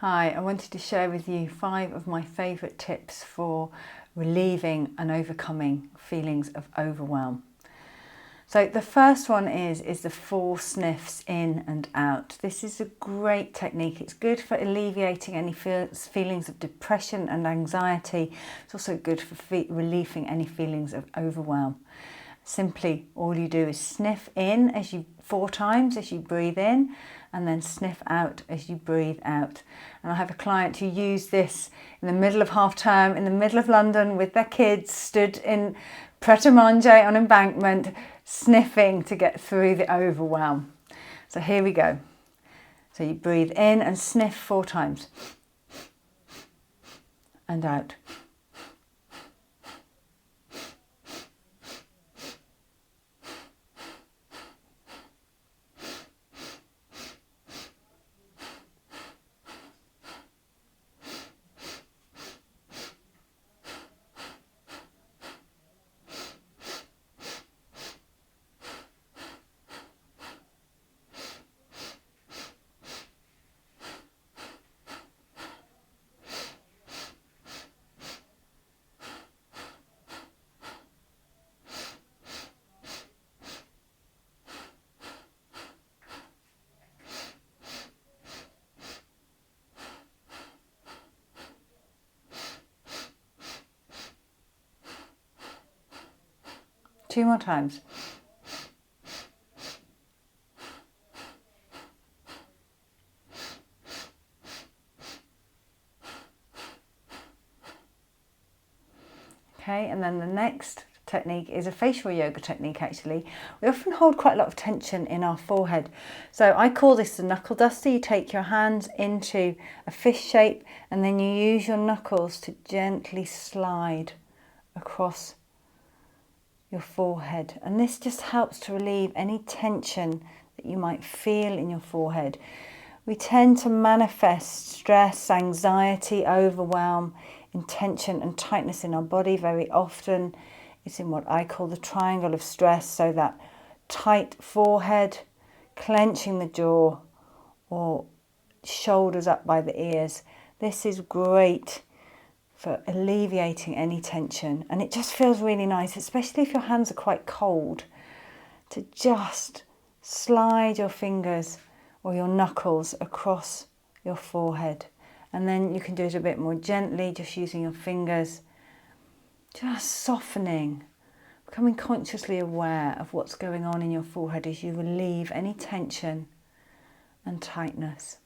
Hi, I wanted to share with you 5 of my favourite tips for relieving and overcoming feelings of overwhelm. So the first one is the 4 sniffs in and out. This is a great technique. It's good for alleviating any feelings of depression and anxiety. It's also good for relieving any feelings of overwhelm. Simply, all you do is sniff in 4 times as you breathe in, and then sniff out as you breathe out. And I have a client who used this in the middle of half term, in the middle of London with their kids, stood in Pret-a-Manger on Embankment, sniffing to get through the overwhelm. So here we go. So you breathe in and sniff 4 times, and out. Two more times. Okay, and then the next technique is a facial yoga technique actually. We often hold quite a lot of tension in our forehead. So I call this the knuckle duster. You take your hands into a fish shape and then you use your knuckles to gently slide across your forehead, and this just helps to relieve any tension that you might feel in your forehead. We tend to manifest stress, anxiety, overwhelm in tension and tightness in our body very often. It's in what I call the triangle of stress, so that tight forehead, clenching the jaw, or shoulders up by the ears. This is great for alleviating any tension, and it just feels really nice, especially if your hands are quite cold, to just slide your fingers or your knuckles across your forehead, and then you can do it a bit more gently, just using your fingers, just softening, becoming consciously aware of what's going on in your forehead as you relieve any tension and tightness.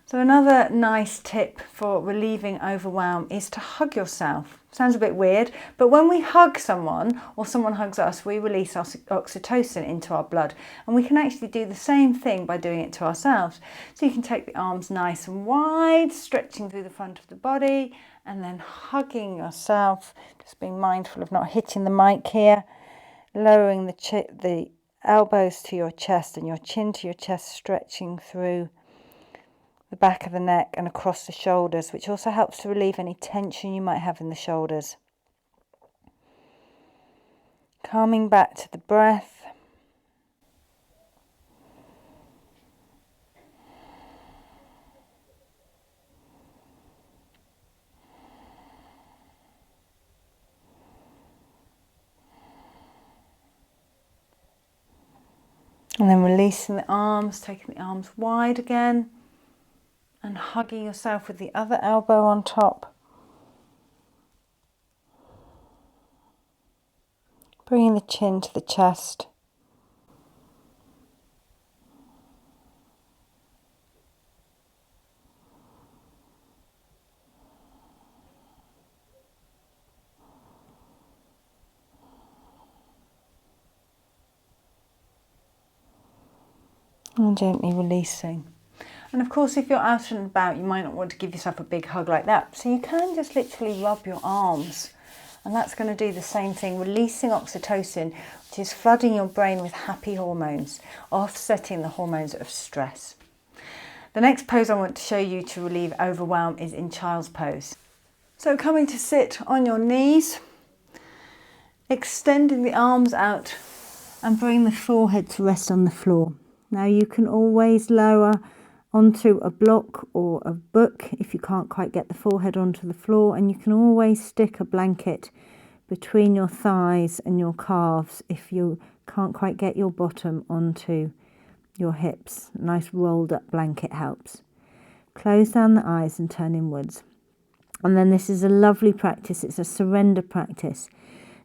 So another nice tip for relieving overwhelm is to hug yourself. Sounds a bit weird, but when we hug someone or someone hugs us, we release oxytocin into our blood, and we can actually do the same thing by doing it to ourselves. So you can take the arms nice and wide, stretching through the front of the body, and then hugging yourself, just being mindful of not hitting the mic here, lowering the elbows to your chest and your chin to your chest, stretching through the back of the neck and across the shoulders, which also helps to relieve any tension you might have in the shoulders. Calming back to the breath. And then releasing the arms, taking the arms wide again, and hugging yourself with the other elbow on top. Bringing the chin to the chest. And gently releasing. And of course, if you're out and about, you might not want to give yourself a big hug like that. So you can just literally rub your arms, and that's going to do the same thing, releasing oxytocin, which is flooding your brain with happy hormones, offsetting the hormones of stress. The next pose I want to show you to relieve overwhelm is in child's pose. So coming to sit on your knees, extending the arms out and bring the forehead to rest on the floor. Now you can always lower onto a block or a book if you can't quite get the forehead onto the floor, and you can always stick a blanket between your thighs and your calves if you can't quite get your bottom onto your hips. A nice rolled up blanket helps. Close down the eyes and turn inwards. And then this is a lovely practice. It's a surrender practice.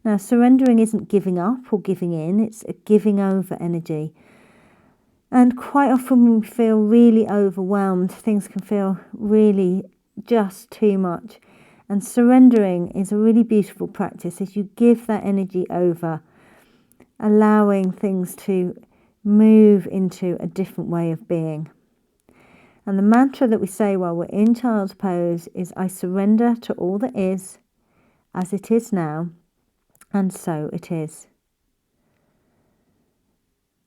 Now, surrendering isn't giving up or giving in. It's a giving over energy. And quite often when we feel really overwhelmed, things can feel really just too much. And surrendering is a really beautiful practice as you give that energy over, allowing things to move into a different way of being. And the mantra that we say while we're in child's pose is, I surrender to all that is, as it is now, and so it is.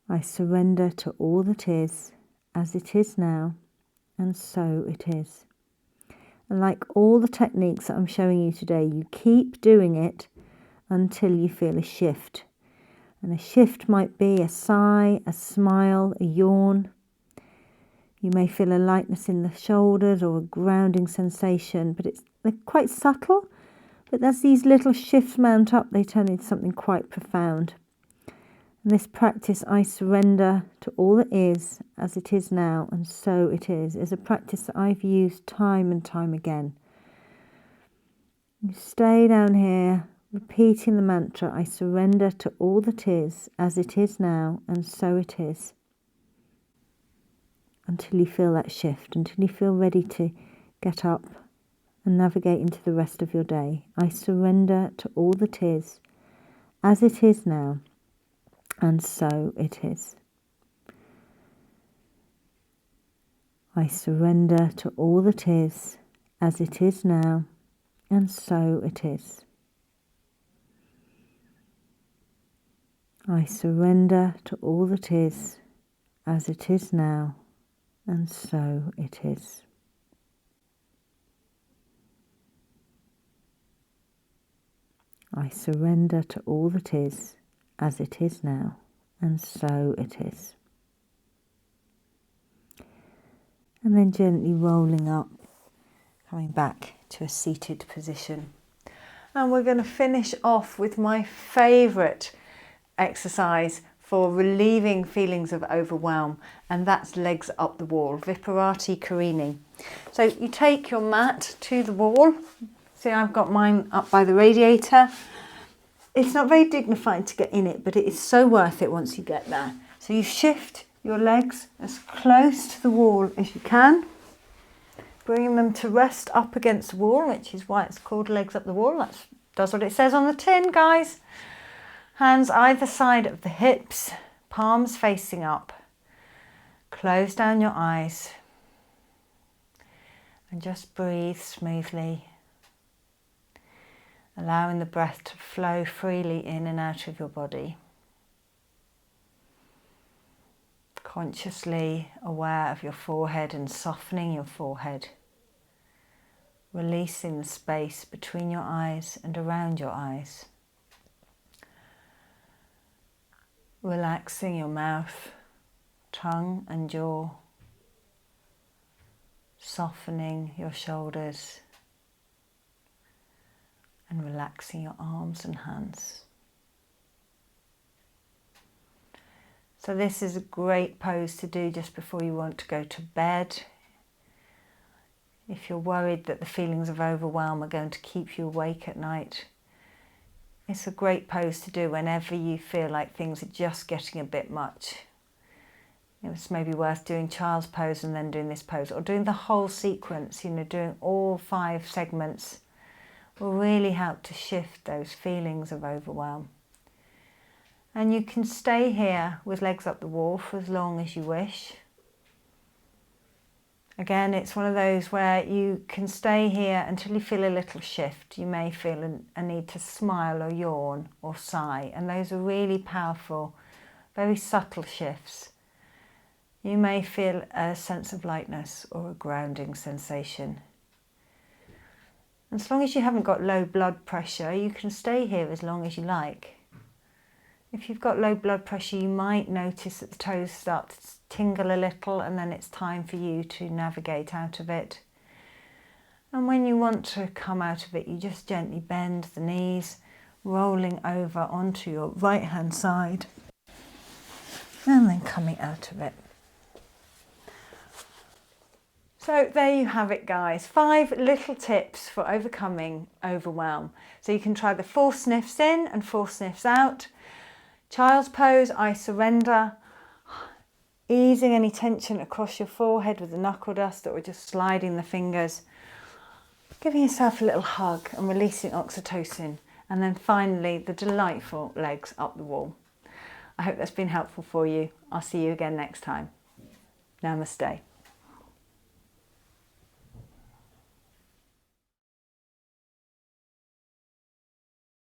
I surrender to all that is, as it is now, and so it is. And like all the techniques that I'm showing you today, you keep doing it until you feel a shift. And a shift might be a sigh, a smile, a yawn. You may feel a lightness in the shoulders or a grounding sensation, but they're quite subtle. But as these little shifts mount up, they turn into something quite profound. And this practice, I surrender to all that is, as it is now, and so it is a practice that I've used time and time again. You stay down here, repeating the mantra, I surrender to all that is, as it is now, and so it is. Until you feel that shift, until you feel ready to get up and navigate into the rest of your day. I surrender to all that is, as it is now, and so it is. I surrender to all that is, as it is now, and so it is. I surrender to all that is, as it is now, and so it is. I surrender to all that is, as it is now, and so it is. And then gently rolling up, coming back to a seated position. And we're going to finish off with my favourite exercise for relieving feelings of overwhelm, and that's legs up the wall, Viparati Karini. So you take your mat to the wall. See, I've got mine up by the radiator. It's not very dignified to get in it, but it is so worth it once you get there. So you shift your legs as close to the wall as you can, bringing them to rest up against the wall, which is why it's called legs up the wall. That does what it says on the tin, guys. Hands either side of the hips, palms facing up. Close down your eyes and just breathe smoothly, allowing the breath to flow freely in and out of your body. Consciously aware of your forehead and softening your forehead, releasing the space between your eyes and around your eyes. Relaxing your mouth, tongue and jaw, softening your shoulders, and relaxing your arms and hands. So this is a great pose to do just before you want to go to bed. If you're worried that the feelings of overwhelm are going to keep you awake at night, it's a great pose to do whenever you feel like things are just getting a bit much. It's maybe worth doing child's pose and then doing this pose, or doing the whole sequence, doing all 5 segments will really help to shift those feelings of overwhelm. And you can stay here with legs up the wall for as long as you wish. Again, it's one of those where you can stay here until you feel a little shift. You may feel a need to smile or yawn or sigh, and those are really powerful, very subtle shifts. You may feel a sense of lightness or a grounding sensation. And as long as you haven't got low blood pressure, you can stay here as long as you like. If you've got low blood pressure, you might notice that the toes start tingle a little, and then it's time for you to navigate out of it. And when you want to come out of it, you just gently bend the knees, rolling over onto your right hand side, and then coming out of it. So there you have it, guys. 5 little tips for overcoming overwhelm. So you can try the 4 sniffs in and 4 sniffs out. Child's pose, I surrender. Easing any tension across your forehead with the knuckle duster or just sliding the fingers. Giving yourself a little hug and releasing oxytocin. And then finally, the delightful legs up the wall. I hope that's been helpful for you. I'll see you again next time. Namaste.